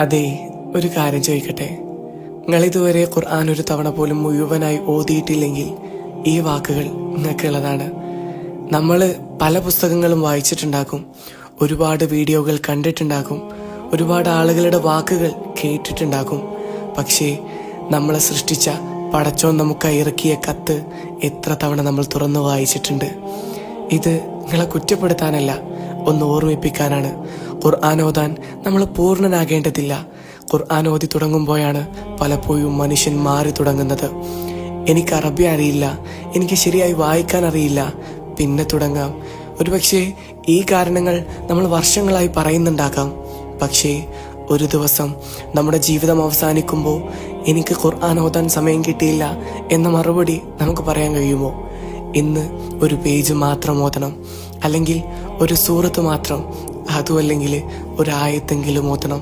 അതെ, ഒരു കാര്യം ചോദിക്കട്ടെ. നിങ്ങൾ ഇതുവരെ ഖുർആൻ ഒരു തവണ പോലും മുഴുവനായി ഓതിയിട്ടില്ലെങ്കിൽ ഈ വാക്കുകൾ നിങ്ങൾക്കുള്ളതാണ്. നമ്മൾ പല പുസ്തകങ്ങളും വായിച്ചിട്ടുണ്ടാകും, ഒരുപാട് വീഡിയോകൾ കണ്ടിട്ടുണ്ടാകും, ഒരുപാട് ആളുകളുടെ വാക്കുകൾ കേട്ടിട്ടുണ്ടാകും. പക്ഷേ നമ്മളെ സൃഷ്ടിച്ച പടച്ചോൻ നമുക്കായി ഇറക്കിയ കത്ത് എത്ര തവണ നമ്മൾ തുറന്നു വായിച്ചിട്ടുണ്ട്? ഇത് നിങ്ങളെ കുറ്റപ്പെടുത്താനല്ല, ഒന്ന് ഓർമ്മിപ്പിക്കാനാണ്. ഖുർആൻ ഓതാൻ നമ്മൾ പൂർണ്ണനാകേണ്ടതില്ല. ഖുർആൻ ഓതി തുടങ്ങുമ്പോഴാണ് പലപ്പോഴും മനുഷ്യൻ മാറി തുടങ്ങുന്നത്. എനിക്ക് അറബി അറിയില്ല, എനിക്ക് ശരിയായി വായിക്കാൻ അറിയില്ല, പിന്നെ തുടങ്ങാം. ഒരുപക്ഷെ ഈ കാരണങ്ങൾ നമ്മൾ വർഷങ്ങളായി പറയുന്നുണ്ടാകാം. പക്ഷേ ഒരു ദിവസം നമ്മുടെ ജീവിതം അവസാനിക്കുമ്പോൾ എനിക്ക് ഖുർആൻ ഓതാൻ സമയം കിട്ടിയില്ല എന്ന മറുപടി നമുക്ക് പറയാൻ കഴിയുമോ? ഇന്ന് ഒരു പേജ് മാത്രം ഓതണം, അല്ലെങ്കിൽ ഒരു സൂറത്ത് മാത്രം, അതുമല്ലെങ്കിൽ ഒരു ആയത്തെങ്കിലും ഓതണം.